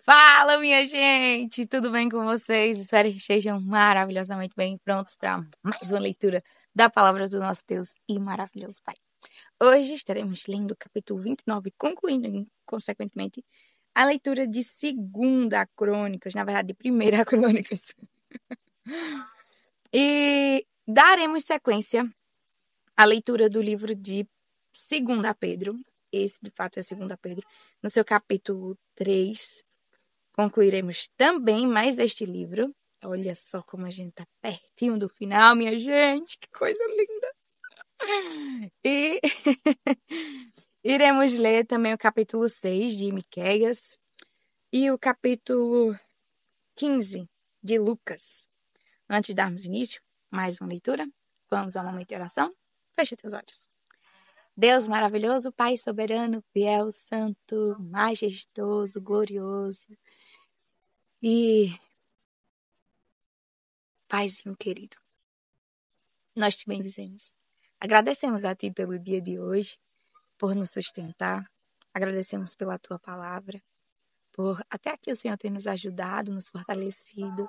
Fala, minha gente! Tudo bem com vocês? Espero que estejam maravilhosamente bem prontos para mais uma leitura da palavra do nosso Deus e maravilhoso Pai. Hoje estaremos lendo o capítulo 29, concluindo, consequentemente, a leitura de Segunda Crônicas, na verdade, de Primeira Crônicas. E daremos sequência à leitura do livro de Segunda Pedro. Esse, de fato, é Segunda Pedro, no seu capítulo 3. Concluiremos também mais este livro. Olha só como a gente tá pertinho do final, minha gente. Que coisa linda. E iremos ler também o capítulo 6 de Miqueias e o capítulo 15 de Lucas. Antes de darmos início, mais uma leitura. Vamos ao momento de oração. Fecha teus olhos. Deus maravilhoso, Pai soberano, fiel, santo, majestoso, glorioso e Paizinho querido, nós te bendizemos. Agradecemos a Ti pelo dia de hoje, por nos sustentar. Agradecemos pela Tua palavra, por até aqui o Senhor ter nos ajudado, nos fortalecido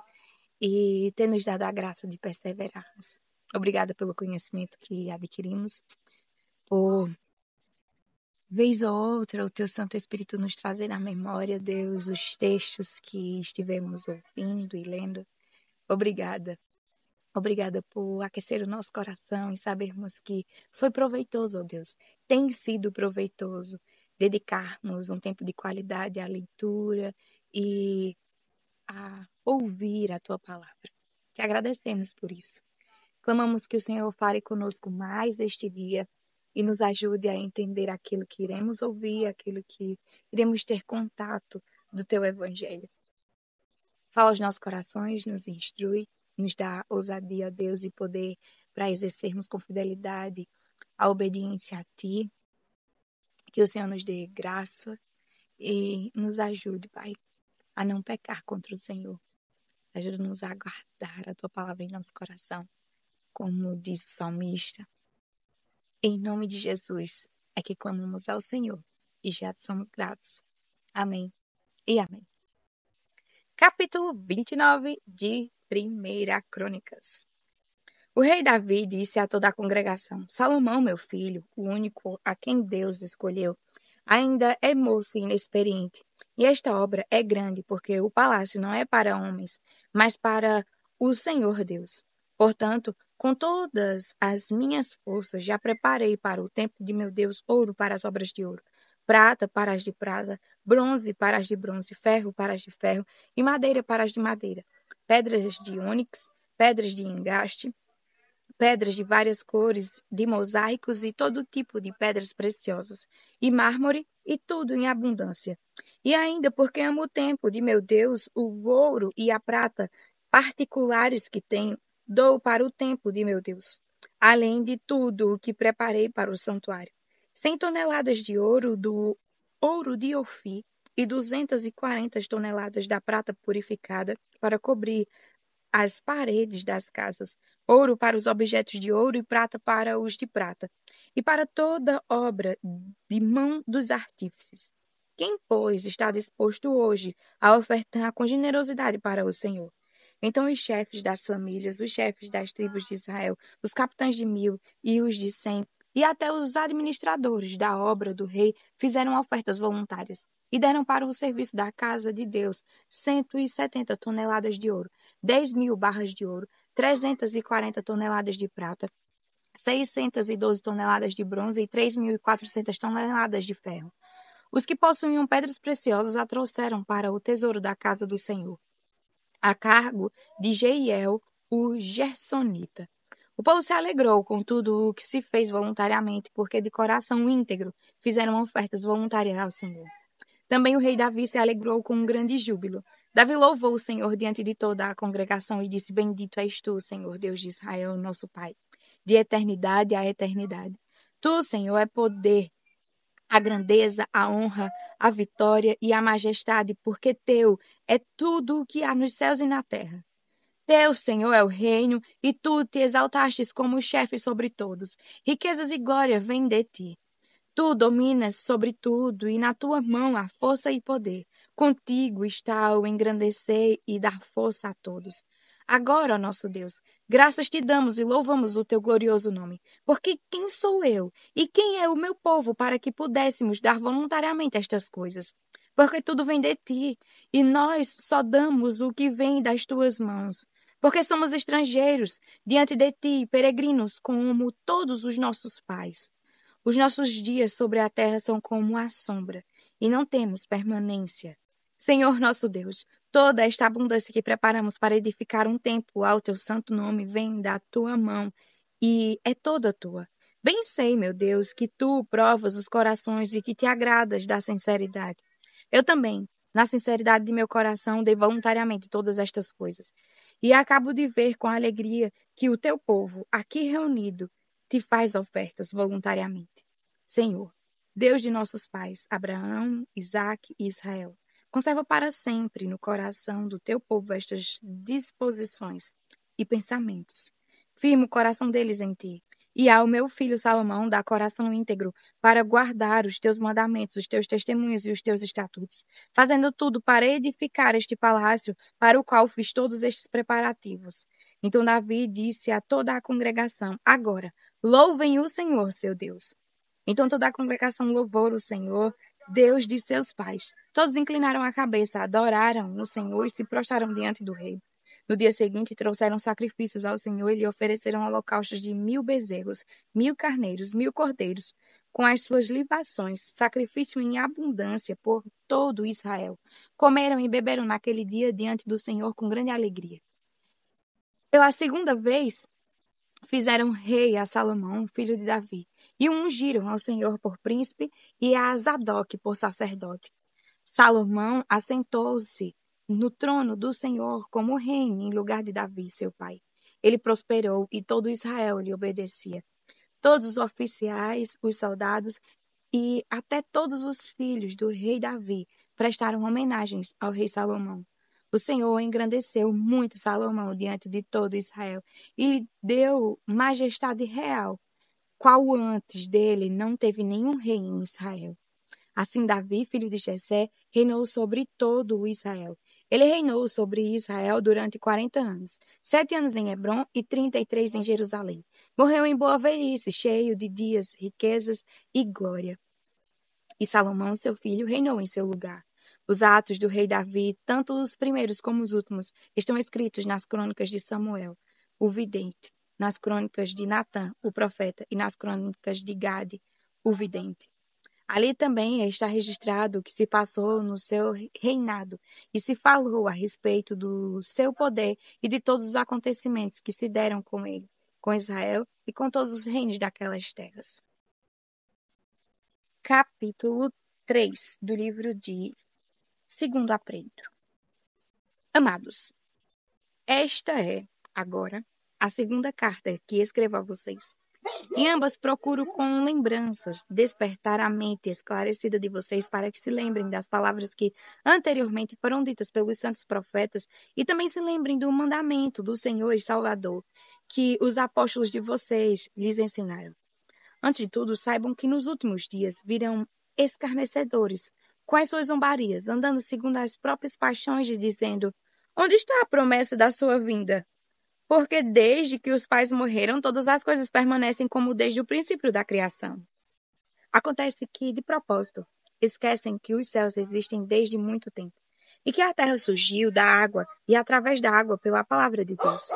e ter nos dado a graça de perseverarmos. Obrigada pelo conhecimento que adquirimos, por vez ou outra o Teu Santo Espírito nos trazer à memória, Deus, os textos que estivemos ouvindo e lendo. Obrigada. Obrigada por aquecer o nosso coração e sabermos que foi proveitoso, ó Deus. Tem sido proveitoso dedicarmos um tempo de qualidade à leitura e a ouvir a Tua palavra. Te agradecemos por isso. Clamamos que o Senhor fale conosco mais este dia e nos ajude a entender aquilo que iremos ouvir, aquilo que iremos ter contato do Teu Evangelho. Fala aos nossos corações, nos instrui, nos dá ousadia, Deus, e poder para exercermos com fidelidade a obediência a Ti. Que o Senhor nos dê graça e nos ajude, Pai, a não pecar contra o Senhor. Ajuda-nos a guardar a Tua palavra em nosso coração, como diz o salmista. Em nome de Jesus é que clamamos ao Senhor e já te somos gratos. Amém e amém. Capítulo 29 de Primeira Crônicas. O rei Davi disse a toda a congregação: Salomão, meu filho, o único a quem Deus escolheu, ainda é moço e inexperiente. E esta obra é grande, porque o palácio não é para homens, mas para o Senhor Deus. Portanto, com todas as minhas forças, já preparei para o templo de meu Deus ouro para as obras de ouro, prata para as de prata, bronze para as de bronze, ferro para as de ferro e madeira para as de madeira, pedras de ônix, pedras de engaste, pedras de várias cores, de mosaicos e todo tipo de pedras preciosas, e mármore e tudo em abundância. E ainda porque amo o templo de meu Deus, o ouro e a prata particulares que tenho, dou para o templo de meu Deus, além de tudo o que preparei para o santuário. 100 toneladas de ouro do ouro de Ofir e 240 toneladas da prata purificada para cobrir as paredes das casas, ouro para os objetos de ouro e prata para os de prata, e para toda obra de mão dos artífices. Quem, pois, está disposto hoje a ofertar com generosidade para o Senhor? Então os chefes das famílias, os chefes das tribos de Israel, os capitães de 1000 e os de 100, e até os administradores da obra do rei fizeram ofertas voluntárias e deram para o serviço da casa de Deus 170 toneladas de ouro, 10.000 barras de ouro, 340 toneladas de prata, 612 toneladas de bronze e 3.400 toneladas de ferro. Os que possuíam pedras preciosas a trouxeram para o tesouro da casa do Senhor, a cargo de Jeiel, o Gersonita. O povo se alegrou com tudo o que se fez voluntariamente, porque de coração íntegro fizeram ofertas voluntárias ao Senhor. Também o rei Davi se alegrou com um grande júbilo. Davi louvou o Senhor diante de toda a congregação e disse: Bendito és tu, Senhor Deus de Israel, nosso Pai, de eternidade a eternidade. Tu, Senhor, é poder, a grandeza, a honra, a vitória e a majestade, porque teu é tudo o que há nos céus e na terra. Teu, Senhor, é o reino, e tu te exaltastes como chefe sobre todos. Riquezas e glória vêm de ti. Tu dominas sobre tudo, e na tua mão há força e poder. Contigo está o engrandecer e dar força a todos. Agora, ó nosso Deus, graças te damos e louvamos o teu glorioso nome. Porque quem sou eu e quem é o meu povo para que pudéssemos dar voluntariamente estas coisas? Porque tudo vem de ti, e nós só damos o que vem das tuas mãos. Porque somos estrangeiros diante de ti, peregrinos, como todos os nossos pais. Os nossos dias sobre a terra são como a sombra, e não temos permanência. Senhor nosso Deus, toda esta abundância que preparamos para edificar um templo ao teu santo nome vem da tua mão e é toda tua. Bem sei, meu Deus, que tu provas os corações e que te agradas da sinceridade. Eu também, na sinceridade de meu coração, dei voluntariamente todas estas coisas. E acabo de ver com alegria que o teu povo, aqui reunido, te faz ofertas voluntariamente. Senhor, Deus de nossos pais, Abraão, Isaque e Israel, conserva para sempre no coração do teu povo estas disposições e pensamentos. Firma o coração deles em ti. E ao meu filho Salomão dá coração íntegro para guardar os teus mandamentos, os teus testemunhos e os teus estatutos, fazendo tudo para edificar este palácio para o qual fiz todos estes preparativos. Então Davi disse a toda a congregação: Agora, louvem o Senhor, seu Deus. Então toda a congregação louvou o Senhor, Deus de seus pais. Todos inclinaram a cabeça, adoraram o Senhor e se prostraram diante do rei. No dia seguinte, trouxeram sacrifícios ao Senhor e lhe ofereceram holocaustos de 1000 bezerros, 1000 carneiros, 1000 cordeiros, com as suas libações, sacrifício em abundância por todo Israel. Comeram e beberam naquele dia diante do Senhor com grande alegria. Pela segunda vez, fizeram rei a Salomão, filho de Davi, e o ungiram ao Senhor por príncipe e a Zadok por sacerdote. Salomão assentou-se no trono do Senhor como rei em lugar de Davi, seu pai. Ele prosperou e todo Israel lhe obedecia. Todos os oficiais, os soldados e até todos os filhos do rei Davi prestaram homenagens ao rei Salomão. O Senhor engrandeceu muito Salomão diante de todo Israel e lhe deu majestade real, qual antes dele não teve nenhum rei em Israel. Assim Davi, filho de Jessé, reinou sobre todo o Israel. Ele reinou sobre Israel durante 40 anos, 7 anos em Hebrom e 33 em Jerusalém. Morreu em boa velhice, cheio de dias, riquezas e glória. E Salomão, seu filho, reinou em seu lugar. Os atos do rei Davi, tanto os primeiros como os últimos, estão escritos nas crônicas de Samuel, o vidente, nas crônicas de Natã, o profeta, e nas crônicas de Gade, o vidente. Ali também está registrado o que se passou no seu reinado e se falou a respeito do seu poder e de todos os acontecimentos que se deram com ele, com Israel e com todos os reinos daquelas terras. Capítulo 3 do livro de 2 a Pedro. Amados, esta é, agora, a segunda carta que escrevo a vocês. Em ambas procuro com lembranças despertar a mente esclarecida de vocês para que se lembrem das palavras que anteriormente foram ditas pelos santos profetas e também se lembrem do mandamento do Senhor e Salvador que os apóstolos de vocês lhes ensinaram. Antes de tudo, saibam que nos últimos dias virão escarnecedores com as suas zombarias, andando segundo as próprias paixões e dizendo: Onde está a promessa da sua vinda? Porque desde que os pais morreram, todas as coisas permanecem como desde o princípio da criação. Acontece que, de propósito, esquecem que os céus existem desde muito tempo, e que a terra surgiu da água e através da água pela palavra de Deus.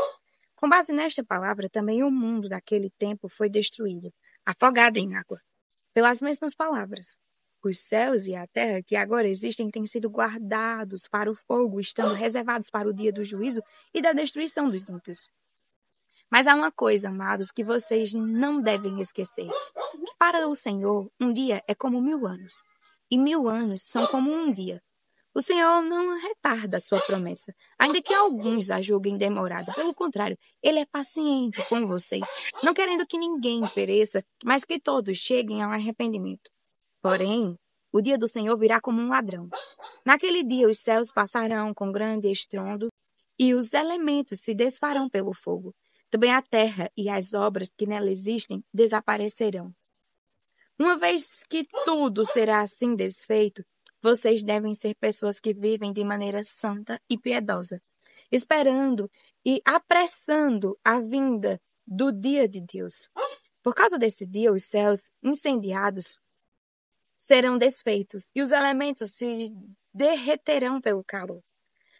Com base nesta palavra, também o mundo daquele tempo foi destruído, afogado em água, pelas mesmas palavras. Os céus e a terra que agora existem têm sido guardados para o fogo, estando reservados para o dia do juízo e da destruição dos ímpios. Mas há uma coisa, amados, que vocês não devem esquecer: que para o Senhor, um dia é como 1000 anos, e 1000 anos são como um dia. O Senhor não retarda a sua promessa, ainda que alguns a julguem demorada. Pelo contrário, Ele é paciente com vocês, não querendo que ninguém pereça, mas que todos cheguem ao arrependimento. Porém, o dia do Senhor virá como um ladrão. Naquele dia os céus passarão com grande estrondo e os elementos se desfarão pelo fogo. Também a terra e as obras que nela existem desaparecerão. Uma vez que tudo será assim desfeito, vocês devem ser pessoas que vivem de maneira santa e piedosa, esperando e apressando a vinda do dia de Deus. Por causa desse dia, os céus incendiados serão desfeitos e os elementos se derreterão pelo calor.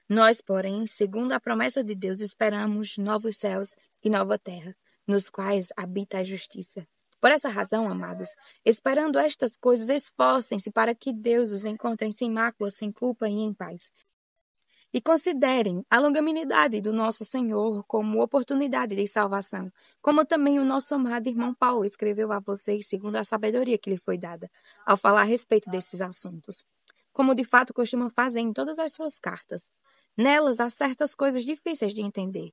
Nós, porém, segundo a promessa de Deus, esperamos novos céus e nova terra, nos quais habita a justiça. Por essa razão, amados, esperando estas coisas, esforcem-se para que Deus os encontre sem mácula, sem culpa e em paz. E considerem a longanimidade do nosso Senhor como oportunidade de salvação, como também o nosso amado irmão Paulo escreveu a vocês segundo a sabedoria que lhe foi dada, ao falar a respeito desses assuntos, como de fato costuma fazer em todas as suas cartas. Nelas há certas coisas difíceis de entender,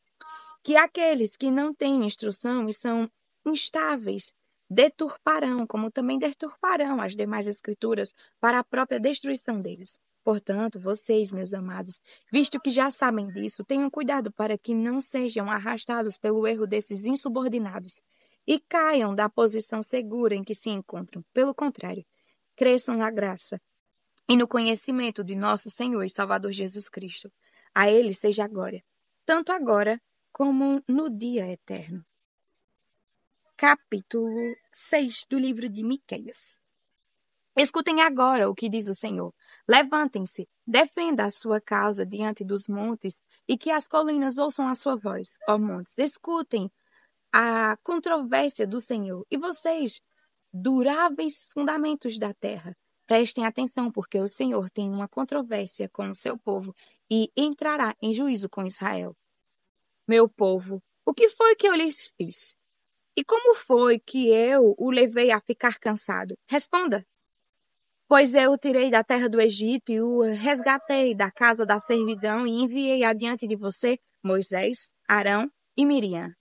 que aqueles que não têm instrução e são instáveis deturparão, como também deturparão as demais escrituras para a própria destruição deles. Portanto, vocês, meus amados, visto que já sabem disso, tenham cuidado para que não sejam arrastados pelo erro desses insubordinados e caiam da posição segura em que se encontram. Pelo contrário, cresçam na graça e no conhecimento de nosso Senhor e Salvador Jesus Cristo. A Ele seja a glória, tanto agora como no dia eterno. Capítulo 6 do livro de Miqueias. Escutem agora o que diz o Senhor. Levantem-se, defenda a sua causa diante dos montes, e que as colinas ouçam a sua voz. Ó montes, escutem a controvérsia do Senhor. E vocês, duráveis fundamentos da terra, prestem atenção, porque o Senhor tem uma controvérsia com o seu povo e entrará em juízo com Israel. Meu povo, o que foi que eu lhes fiz? E como foi que eu o levei a ficar cansado? Responda. Pois eu o tirei da terra do Egito e o resgatei da casa da servidão e enviei adiante de você Moisés, Arão e Miriam.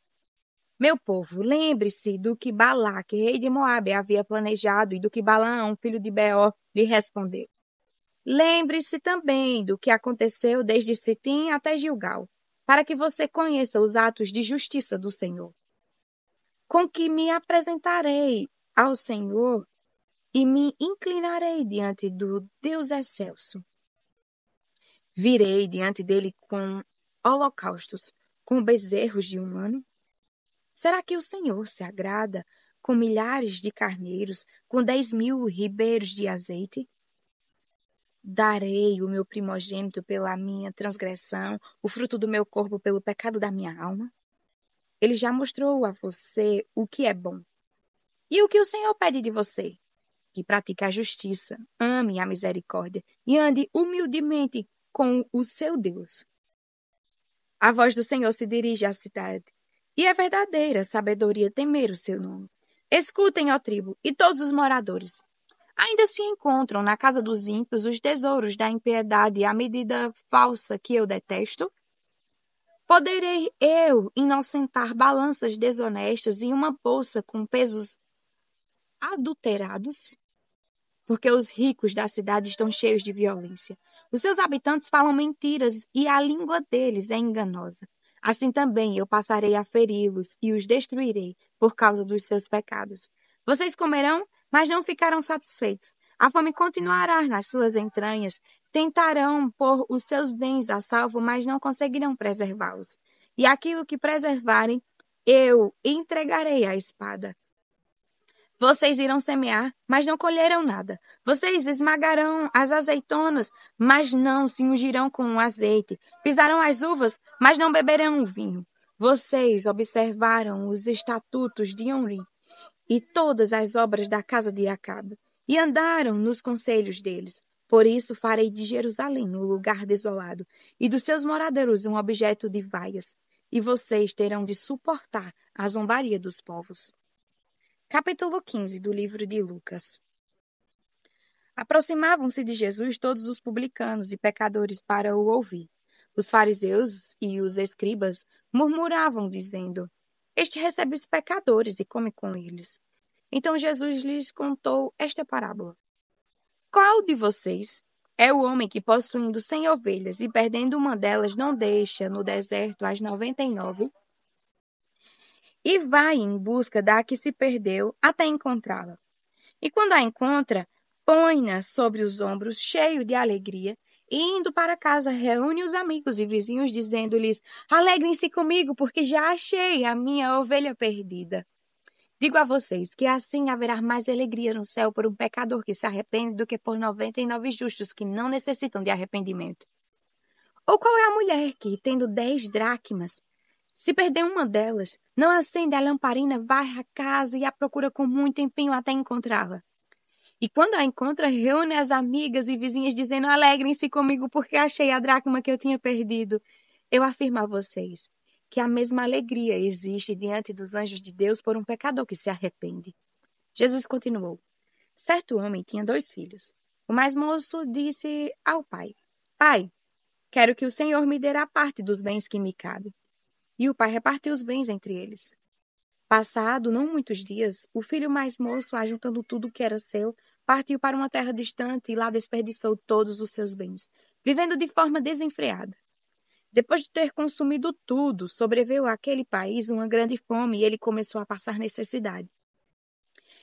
Meu povo, lembre-se do que Balaque, rei de Moabe, havia planejado e do que Balaão, filho de Beor, lhe respondeu. Lembre-se também do que aconteceu desde Sitim até Gilgal, para que você conheça os atos de justiça do Senhor, com que me apresentarei ao Senhor e me inclinarei diante do Deus excelso. Virei diante dele com holocaustos, com bezerros de um ano. Será que o Senhor se agrada com milhares de carneiros, com 10.000 ribeiros de azeite? Darei o meu primogênito pela minha transgressão, o fruto do meu corpo pelo pecado da minha alma? Ele já mostrou a você o que é bom. E o que o Senhor pede de você? Que pratique a justiça, ame a misericórdia e ande humildemente com o seu Deus. A voz do Senhor se dirige à cidade, e é verdadeira sabedoria temer o seu nome. Escutem, ó tribo, e todos os moradores. Ainda se encontram na casa dos ímpios os tesouros da impiedade e a medida falsa que eu detesto? Poderei eu inocentar balanças desonestas e uma bolsa com pesos adulterados? Porque os ricos da cidade estão cheios de violência. Os seus habitantes falam mentiras e a língua deles é enganosa. Assim também eu passarei a feri-los e os destruirei por causa dos seus pecados. Vocês comerão, mas não ficarão satisfeitos. A fome continuará nas suas entranhas. Tentarão pôr os seus bens a salvo, mas não conseguirão preservá-los. E aquilo que preservarem, eu entregarei à espada. Vocês irão semear, mas não colherão nada. Vocês esmagarão as azeitonas, mas não se ungirão com o azeite. Pisarão as uvas, mas não beberão o vinho. Vocês observaram os estatutos de Omri e todas as obras da casa de Acabe, e andaram nos conselhos deles. Por isso farei de Jerusalém um lugar desolado, e dos seus moradores um objeto de vaias. E vocês terão de suportar a zombaria dos povos. Capítulo 15 do livro de Lucas. Aproximavam-se de Jesus todos os publicanos e pecadores para o ouvir. Os fariseus e os escribas murmuravam, dizendo: Este recebe os pecadores e come com eles. Então Jesus lhes contou esta parábola. Qual de vocês é o homem que, possuindo 100 ovelhas e perdendo uma delas, não deixa no deserto as 99? E vai em busca da que se perdeu até encontrá-la. E quando a encontra, põe-na sobre os ombros, cheio de alegria, e indo para casa, reúne os amigos e vizinhos, dizendo-lhes: Alegrem-se comigo, porque já achei a minha ovelha perdida. Digo a vocês que assim haverá mais alegria no céu por um pecador que se arrepende do que por 99 justos que não necessitam de arrependimento. Ou qual é a mulher que, tendo 10 dracmas, se perder uma delas, não acende a lamparina, varre a casa e a procura com muito empenho até encontrá-la? E quando a encontra, reúne as amigas e vizinhas, dizendo: Alegrem-se comigo, porque achei a dracma que eu tinha perdido. Eu afirmo a vocês que a mesma alegria existe diante dos anjos de Deus por um pecador que se arrepende. Jesus continuou: Certo homem tinha 2 filhos. O mais moço disse ao pai: Pai, quero que o Senhor me dê a parte dos bens que me cabe. E o pai repartiu os bens entre eles. Passado não muitos dias, o filho mais moço, ajuntando tudo o que era seu, partiu para uma terra distante e lá desperdiçou todos os seus bens, vivendo de forma desenfreada. Depois de ter consumido tudo, sobreveio àquele país uma grande fome e ele começou a passar necessidade.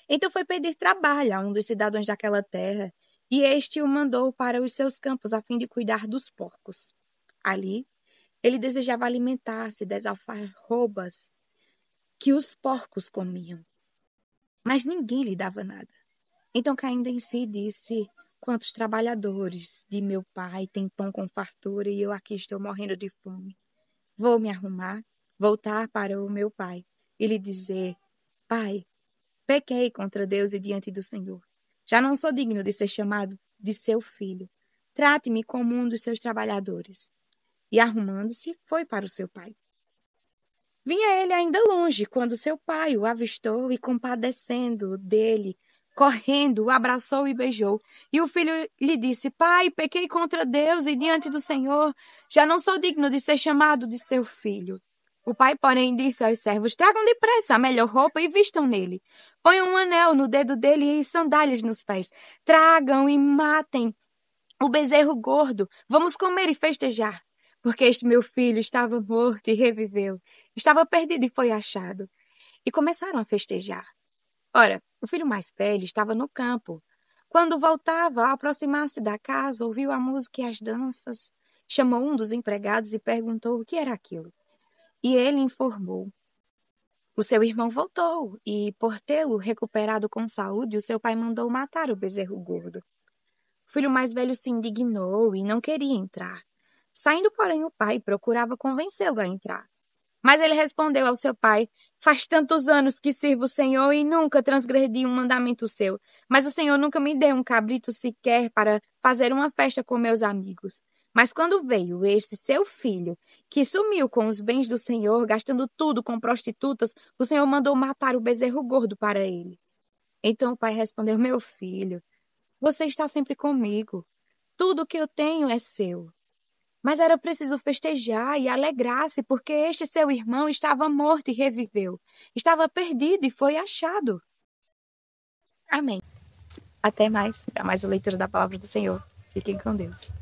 Então foi pedir trabalho a um dos cidadãos daquela terra, e este o mandou para os seus campos a fim de cuidar dos porcos. Ali, ele desejava alimentar-se das alfarrobas que os porcos comiam, mas ninguém lhe dava nada. Então, caindo em si, disse: Quantos trabalhadores de meu pai têm pão com fartura e eu aqui estou morrendo de fome? Vou me arrumar, voltar para o meu pai e lhe dizer: Pai, pequei contra Deus e diante do Senhor. Já não sou digno de ser chamado de seu filho. Trate-me como um dos seus trabalhadores. E arrumando-se, foi para o seu pai. Vinha ele ainda longe, quando seu pai o avistou e, compadecendo dele, correndo, o abraçou e beijou. E o filho lhe disse: Pai, pequei contra Deus e diante do Senhor. Já não sou digno de ser chamado de seu filho. O pai, porém, disse aos servos: Tragam depressa a melhor roupa e vistam nele. Ponham um anel no dedo dele e sandálias nos pés. Tragam e matem o bezerro gordo. Vamos comer e festejar. Porque este meu filho estava morto e reviveu. Estava perdido e foi achado. E começaram a festejar. Ora, o filho mais velho estava no campo. Quando voltava a aproximar-se da casa, ouviu a música e as danças. Chamou um dos empregados e perguntou o que era aquilo. E ele informou. O seu irmão voltou e, por tê-lo recuperado com saúde, o seu pai mandou matar o bezerro gordo. O filho mais velho se indignou e não queria entrar. Saindo, porém, o pai procurava convencê-lo a entrar. Mas ele respondeu ao seu pai: Faz tantos anos que sirvo o Senhor e nunca transgredi um mandamento seu. Mas o Senhor nunca me deu um cabrito sequer para fazer uma festa com meus amigos. Mas quando veio este seu filho, que sumiu com os bens do Senhor, gastando tudo com prostitutas, o Senhor mandou matar o bezerro gordo para ele. Então o pai respondeu: Meu filho, você está sempre comigo. Tudo o que eu tenho é seu. Mas era preciso festejar e alegrar-se, porque este seu irmão estava morto e reviveu. Estava perdido e foi achado. Amém. Até mais, para mais uma leitura da palavra do Senhor. Fiquem com Deus.